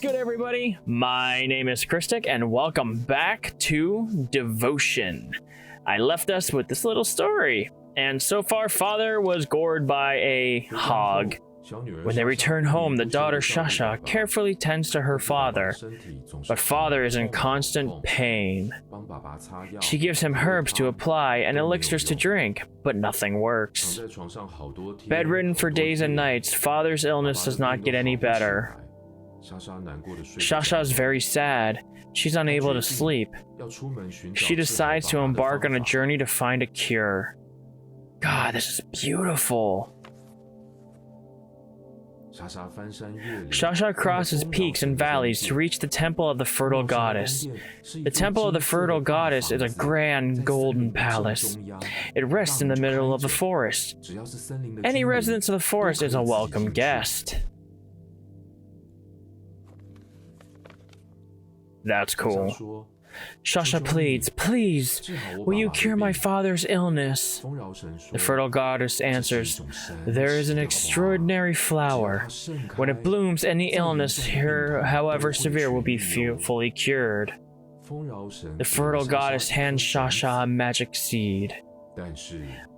good, everybody? My name is Kristic, and welcome back to Devotion. I left us with this little story, and so far, Father was gored by a hog. When they return home, the daughter Shasha carefully tends to her father, but Father is in constant pain. She gives him herbs to apply and elixirs to drink, but nothing works. Bedridden for days and nights, Father's illness does not get any better. Shasha is very sad. She's unable to sleep. She decides to embark on a journey to find a cure. God, this is beautiful. Shasha crosses peaks and valleys to reach the Temple of the Fertile Goddess. The Temple of the Fertile Goddess is a grand golden palace. It rests in the middle of the forest. Any resident of the forest is a welcome guest. That's cool. Shasha pleads, "Please, will you cure my father's illness?" The Fertile Goddess answers, "There is an extraordinary flower. When it blooms, any illness here, however severe, will be fully cured." The Fertile Goddess hands Shasha a magic seed.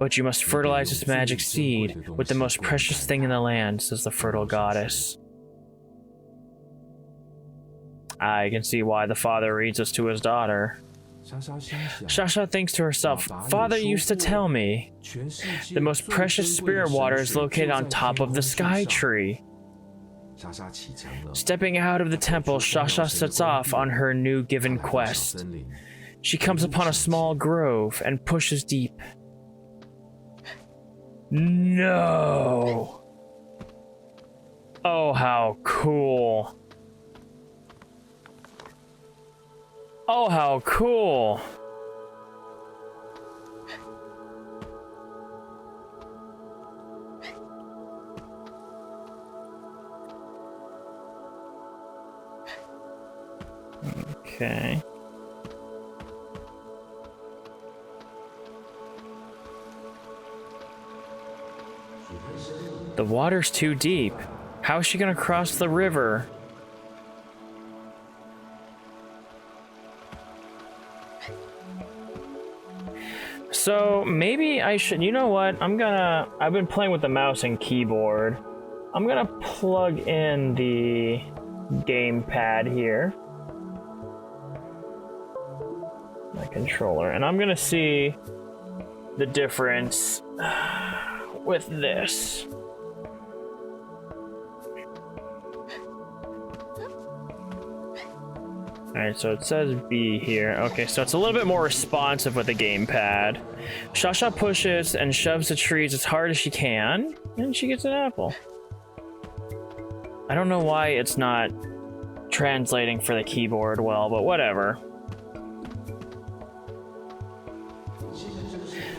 "But you must fertilize this magic seed with the most precious thing in the land," says the Fertile Goddess. I can see why the father reads this to his daughter. Shasha thinks to herself, "Father used to tell me the most precious spirit water is located on top of the sky tree." Stepping out of the temple, Shasha sets off on her new given quest. She comes upon a small grove and pushes deep. No! Oh, how cool. Oh, how cool. Okay. The water's too deep. How is she gonna cross the river? So maybe I should, you know what, I've been playing with the mouse and keyboard. I'm gonna plug in the gamepad here. My controller, and I'm gonna see the difference with this. Alright, so it says B here. Okay, so it's a little bit more responsive with the gamepad. Shasha pushes and shoves the trees as hard as she can, and she gets an apple. I don't know why it's not translating for the keyboard well, but whatever.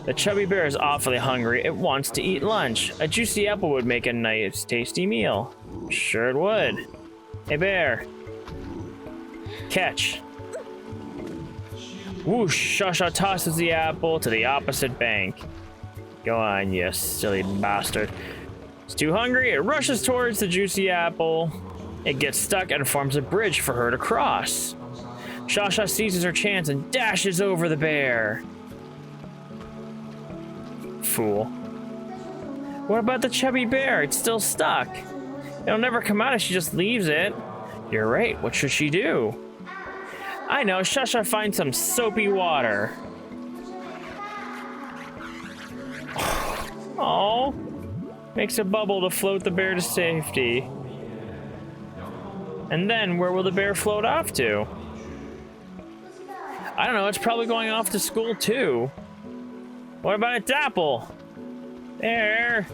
The chubby bear is awfully hungry. It wants to eat lunch. A juicy apple would make a nice, tasty meal. Sure it would. Hey, bear. Catch. Whoosh! Shasha tosses the apple to the opposite bank. Go on, you silly bastard. It's too hungry. It rushes towards the juicy apple. It gets stuck and forms a bridge for her to cross. Shasha seizes her chance and dashes over the bear. Fool. What about the chubby bear? It's still stuck. It'll never come out if she just leaves it. You're right. What should she do? I know. Shasha finds some soapy water. Oh. Makes a bubble to float the bear to safety. And then, where will the bear float off to? I don't know. It's probably going off to school, too. What about its apple? There.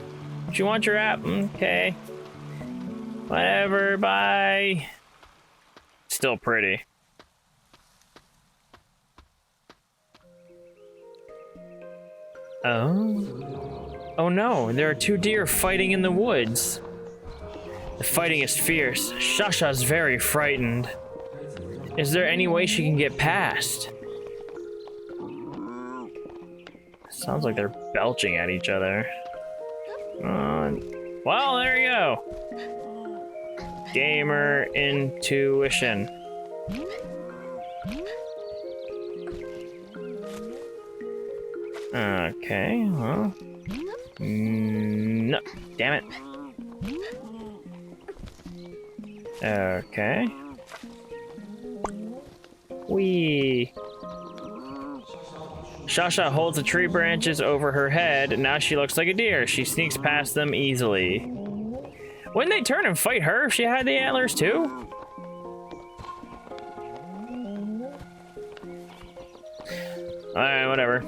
Do you want your apple? Okay. Whatever. Bye. Still pretty. Oh. Oh no, there are two deer fighting in the woods. The fighting is fierce. Shasha's very frightened. Is there any way she can get past? Sounds like they're belching at each other. Well, there you go. Gamer intuition. Okay, well. No, damn it. Okay. Whee! Shasha holds the tree branches over her head, and now she looks like a deer. She sneaks past them easily. Wouldn't they turn and fight her if she had the antlers too? Alright, whatever.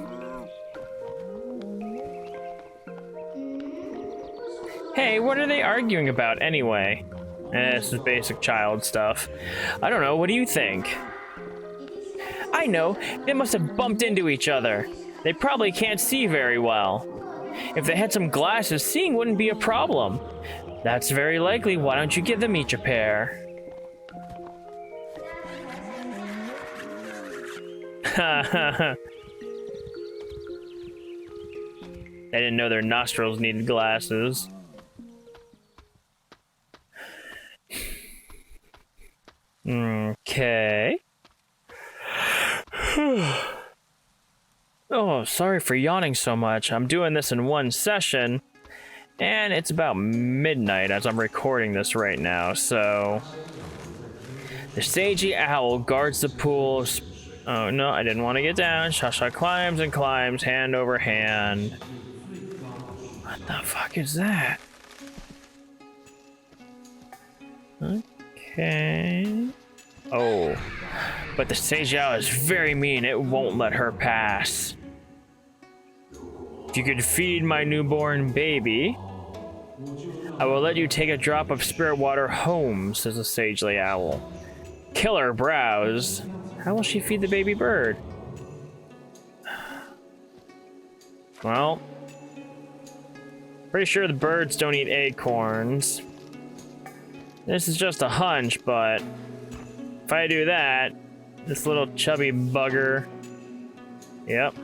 Hey, what are they arguing about anyway? This is basic child stuff. I don't know, what do you think? I know, they must have bumped into each other. They probably can't see very well. If they had some glasses, seeing wouldn't be a problem. That's very likely. Why don't you give them each a pair? They didn't know their nostrils needed glasses. Okay. Oh, sorry for yawning so much. I'm doing this in one session, and it's about midnight as I'm recording this right now, so... The sagey owl guards the pool. Oh, no, I didn't want to get down. Shasha climbs and climbs, hand over hand. What the fuck is that? Okay... Oh, but the sage owl is very mean. It won't let her pass. If you could feed my newborn baby, I will let you take a drop of spirit water home, says the sagely owl. Killer brows. How will she feed the baby bird? Well, pretty sure the birds don't eat acorns. This is just a hunch, but if I do that, this little chubby bugger. Yep.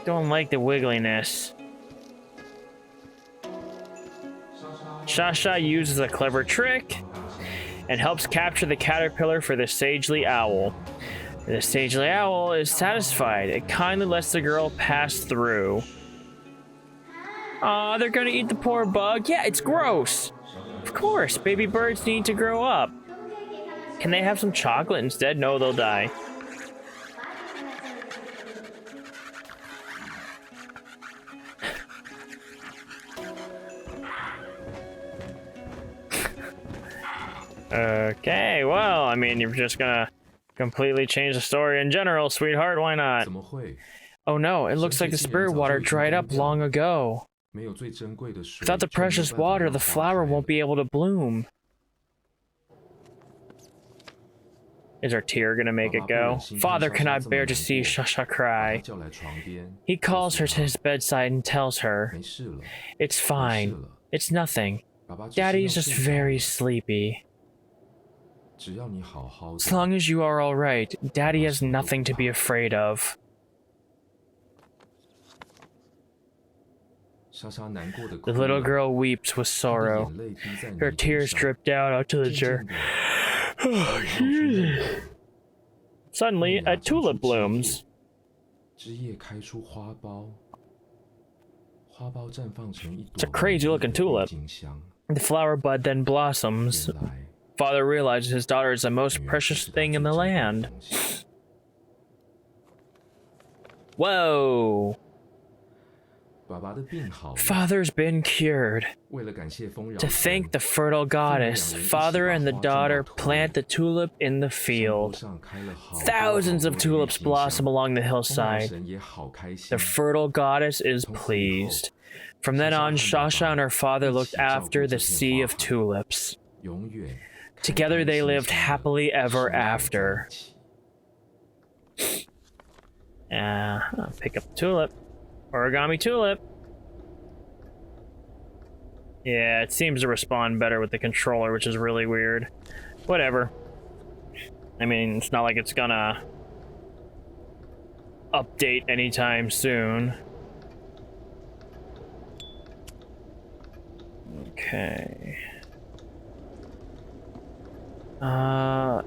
Don't like the wiggliness. Shasha uses a clever trick and helps capture the caterpillar for the sagely owl. The sagely owl is satisfied. It kindly lets the girl pass through. Aw, they're gonna eat the poor bug. Yeah, it's gross. Of course, baby birds need to grow up. Can they have some chocolate instead? No, they'll die. Okay, well, I mean, you're just gonna completely change the story in general, sweetheart. Why not? Oh no, it looks like the spirit water dried up long ago. Without the precious water, the flower won't be able to bloom. Is her tear gonna make it go? Father cannot bear to see Shasha cry. He calls her to his bedside and tells her, "It's fine. It's nothing. Daddy's just very sleepy. As long as you are all right, Daddy has nothing to be afraid of." The little girl weeps with sorrow. Her tears drip down onto the chair. Suddenly, a tulip blooms. It's a crazy looking tulip. The flower bud then blossoms. Father realizes his daughter is the most precious thing in the land. Whoa! Father's been cured. To thank the fertile goddess, father and the daughter plant the tulip in the field. Thousands of tulips blossom along the hillside. The fertile goddess is pleased. From then on, Shasha and her father looked after the sea of tulips. Together they lived happily ever after. Pick up the tulip. Origami tulip. Yeah, it seems to respond better with the controller, which is really weird. Whatever. I mean, it's not like it's gonna update anytime soon. Okay. I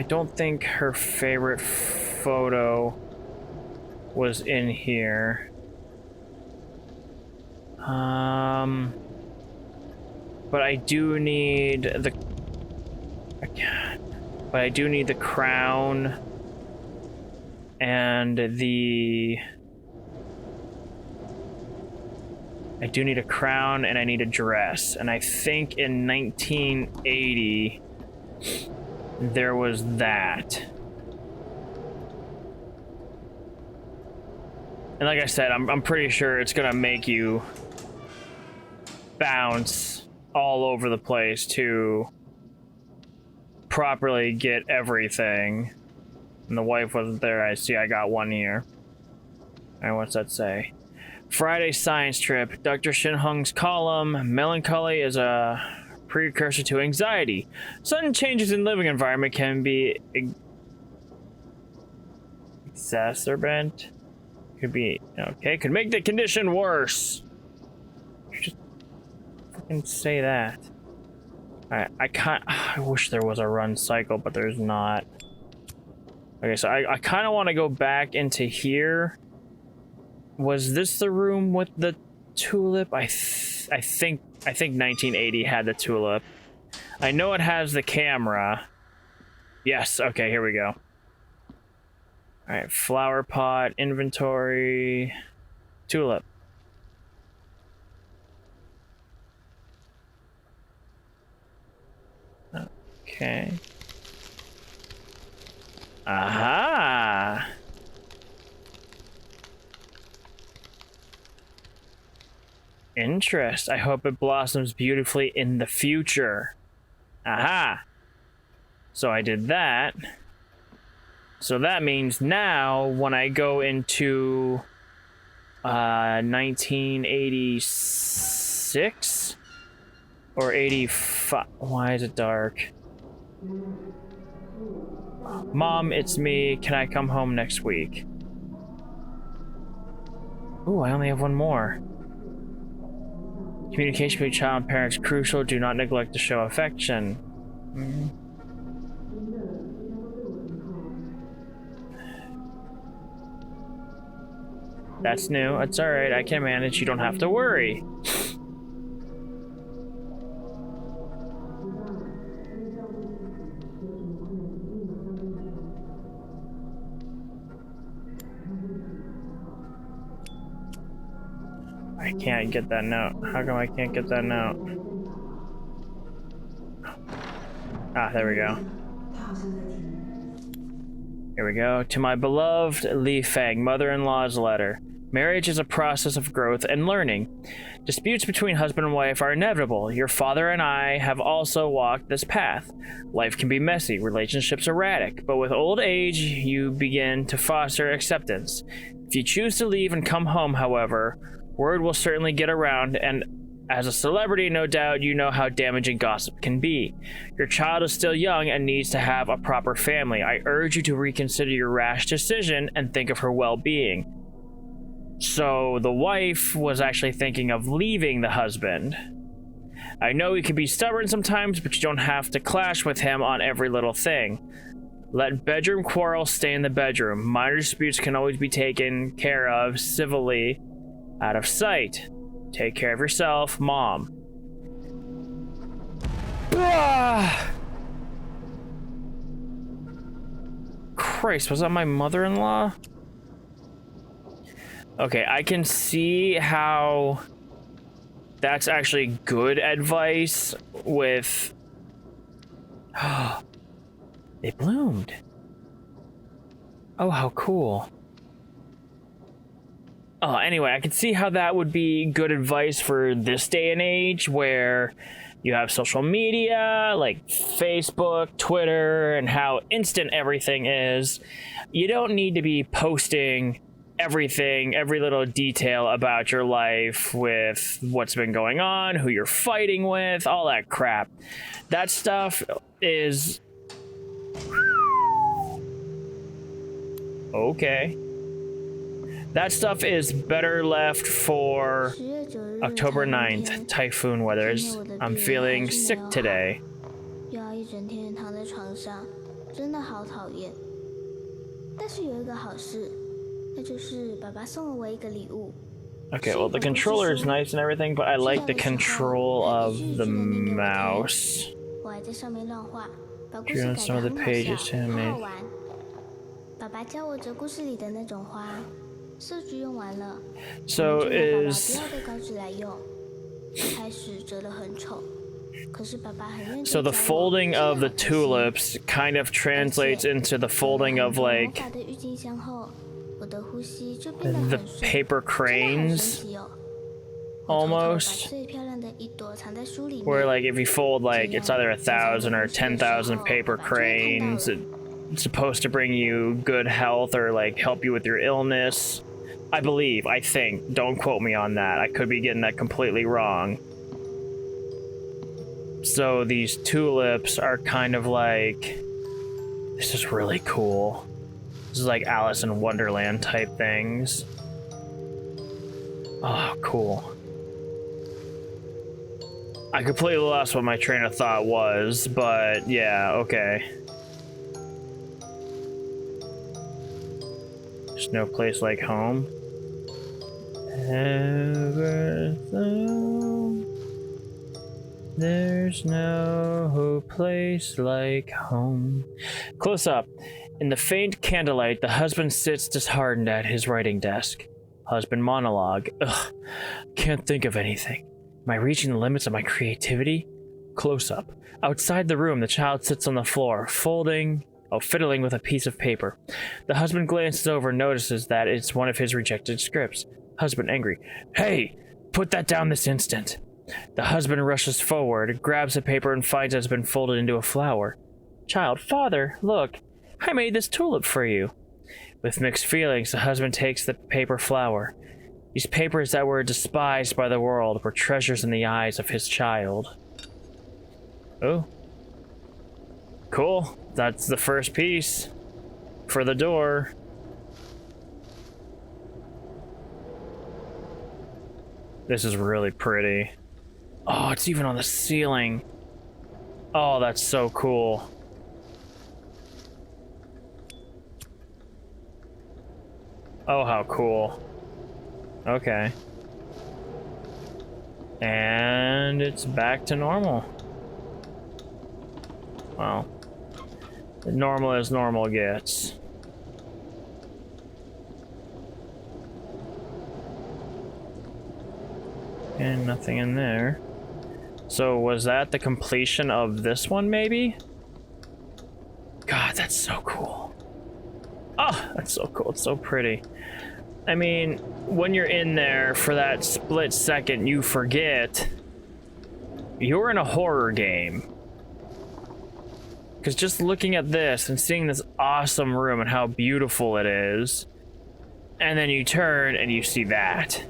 don't think her favorite photo was in here. But I do need the... But I do need the crown and the... I do need a crown and I need a dress. And I think in 1980, there was that. And like I said, I'm pretty sure it's gonna make you bounce all over the place to properly get everything. And the wife wasn't there. I see I got one here. Alright, what's that say? Friday science trip. Dr. Shinhung's column. Melancholy is a precursor to anxiety. Sudden changes in living environment can be exacerbant. Could be okay. Could make the condition worse. Just fucking say that. I wish there was a run cycle, but there's not. Okay, so I kind of want to go back into here. Was this the room with the tulip? I think 1980 had the tulip. I know it has the camera. Yes. Okay, here we go. All right, flower pot, inventory, tulip. Okay. Aha! Interest. I hope it blossoms beautifully in the future. Aha! So I did that. So that means now when I go into 1986 or 85. Why is it dark? Mom, it's me. Can I come home next week? Ooh, I only have one more. Communication between child and parents is crucial. Do not neglect to show affection. That's new. It's alright. I can manage. You don't have to worry. I can't get that note. How come I can't get that note? Ah, there we go. Here we go. To my beloved Li Feng, mother-in-law's letter. Marriage is a process of growth and learning. Disputes between husband and wife are inevitable. Your father and I have also walked this path. Life can be messy, relationships erratic, but with old age, you begin to foster acceptance. If you choose to leave and come home, however, word will certainly get around, and as a celebrity, no doubt you know how damaging gossip can be. Your child is still young and needs to have a proper family. I urge you to reconsider your rash decision and think of her well-being. So the wife was actually thinking of leaving the husband. I know he can be stubborn sometimes, but you don't have to clash with him on every little thing. Let bedroom quarrels stay in the bedroom. Minor disputes can always be taken care of civilly, out of sight. Take care of yourself, Mom. Christ, was that my mother-in-law? Okay, I can see how that's actually good advice with... They bloomed. Oh, how cool. Oh, anyway, I can see how that would be good advice for this day and age where you have social media like Facebook, Twitter, and how instant everything is. You don't need to be posting everything, every little detail about your life with what's been going on, who you're fighting with, all that crap. That stuff is... Okay. That stuff is better left for 10月9日 October 台风 9th, 天 typhoon weather. 今天我的 I'm 病还 feeling 是没 sick 有好 today. 又要一整天躺在床上，真的好讨厌。但是有一个好事，那就是爸爸送了我一个礼物。 Okay, well, the controller is nice and everything, but I like the control of the mouse. 我还在上面乱画，把故 Drew 事 on 改 some of 得 the 很好 pages 笑， to 好 me. 好玩。爸爸教我折故事里的那种花，色纸用完了， So 我就拿爸爸 is 不要的稿纸来用。一开始折得很丑，可是爸爸很认真 so the 教我 folding of the 真的好可惜。 tulips kind of translates into the folding of 魔 like 法的郁金香后，我的呼吸就变得很 the 顺， paper 真的很 cranes 神奇哦。我偷偷把 almost, 最漂亮的一朵藏在书里面。 where like if you fold like it's either 1,000 or 10,000 paper cranes, it's supposed to bring you good health or like help you with your illness. I believe, I think. Don't quote me on that. I could be getting that completely wrong. So these tulips are kind of like, this is really cool. This is like Alice in Wonderland type things. Oh, cool. I completely lost what my train of thought was, but yeah, okay. There's no place like home. Ever so, there's no place like home. Close up. In the faint candlelight, the husband sits disheartened at his writing desk. Husband monologue. Ugh, can't think of anything. Am I reaching the limits of my creativity? Close up. Outside the room, the child sits on the floor, fiddling with a piece of paper. The husband glances over and notices that it's one of his rejected scripts. Husband angry. Hey! Put that down this instant! The husband rushes forward, grabs the paper, and finds it has been folded into a flower. Child, father, look! I made this tulip for you. With mixed feelings, the husband takes the paper flower. These papers that were despised by the world were treasures in the eyes of his child. Oh. Cool. That's the first piece for the door. This is really pretty. Oh, it's even on the ceiling. Oh, that's so cool. Oh, how cool. Okay. And it's back to normal. Well, normal as normal gets. And nothing in there. So was that the completion of this one, maybe? God, that's so cool. Oh, that's so cool. It's so pretty. I mean, when you're in there for that split second, you forget you're in a horror game. Because just looking at this and seeing this awesome room and how beautiful it is, and then you turn and you see that.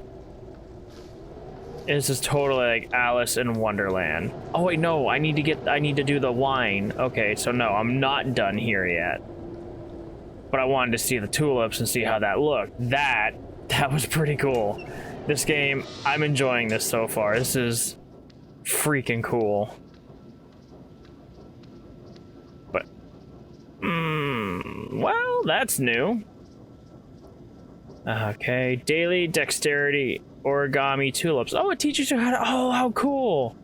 This is totally like Alice in Wonderland. Oh wait, no, I need to do the wine. Okay, so no, I'm not done here yet. But I wanted to see the tulips and see how that looked. That was pretty cool. This game, I'm enjoying this so far. This is freaking cool. But, well, that's new. Okay, daily dexterity origami tulips. Oh, it teaches you how to, oh, how cool.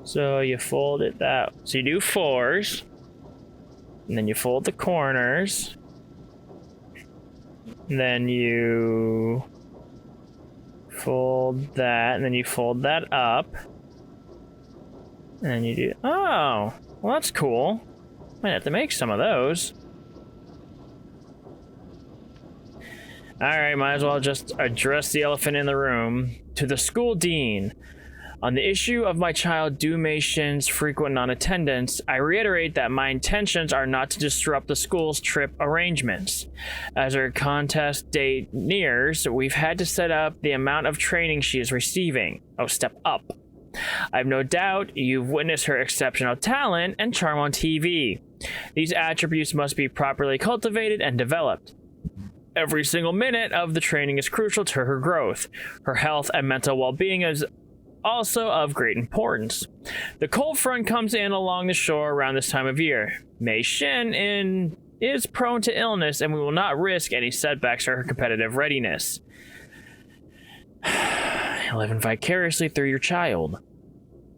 So you fold it that, so you do 4s, and then you fold the corners. And then you fold that, and then you fold that up. And then you do, oh, well that's cool. Might have to make some of those. Alright, might as well just address the elephant in the room. To the school dean. On the issue of my child Dumation's frequent non-attendance, I reiterate that my intentions are not to disrupt the school's trip arrangements. As her contest date nears, we've had to set up the amount of training she is receiving. Oh, step up. I have no doubt you've witnessed her exceptional talent and charm on TV. These attributes must be properly cultivated and developed. Every single minute of the training is crucial to her growth. Her health and mental well-being is also of great importance. The cold front comes in along the shore around this time of year. Mei Xin is prone to illness, and we will not risk any setbacks to her competitive readiness. Living vicariously through your child.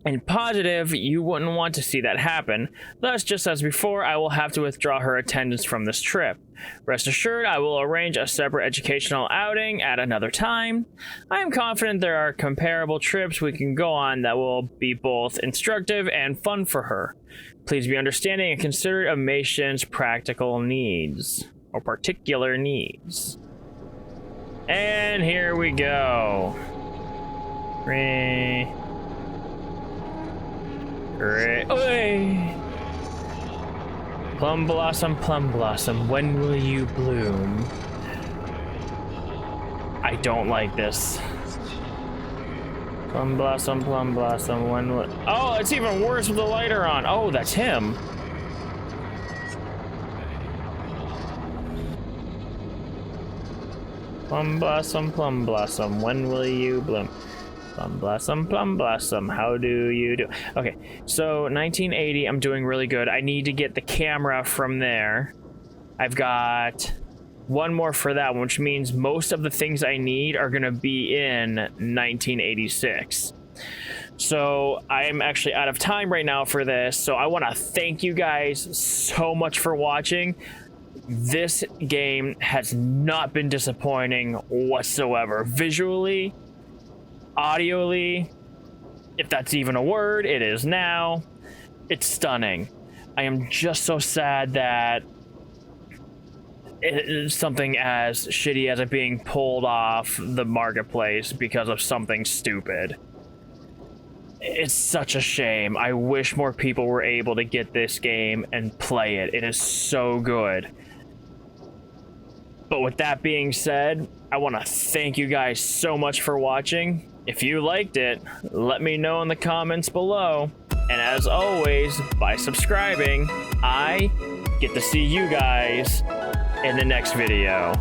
In positive, you wouldn't want to see that happen. Thus, just as before, I will have to withdraw her attendance from this trip. Rest assured, I will arrange a separate educational outing at another time. I am confident there are comparable trips we can go on that will be both instructive and fun for her. Please be understanding and considerate of Mei Xin's practical needs, or particular needs. And here we go. Great. Oi! Plum blossom, when will you bloom? I don't like this. Plum blossom, when will... Oh, it's even worse with the lighter on. Oh, that's him. Plum blossom, when will you bloom? Plum blossom, how do you do? Okay, so 1980, I'm doing really good. I need to get the camera from there. I've got one more for that, which means most of the things I need are gonna be in 1986. So I'm actually out of time right now for this, so I wanna thank you guys so much for watching. This game has not been disappointing whatsoever. Visually, audioly, if that's even a word, it is now. It's stunning. I am just so sad that it is something as shitty as it being pulled off the marketplace because of something stupid. It's such a shame. I wish more people were able to get this game and play it. It is so good. But with that being said, I want to thank you guys so much for watching. If you liked it, let me know in the comments below. And as always, by subscribing, I get to see you guys in the next video.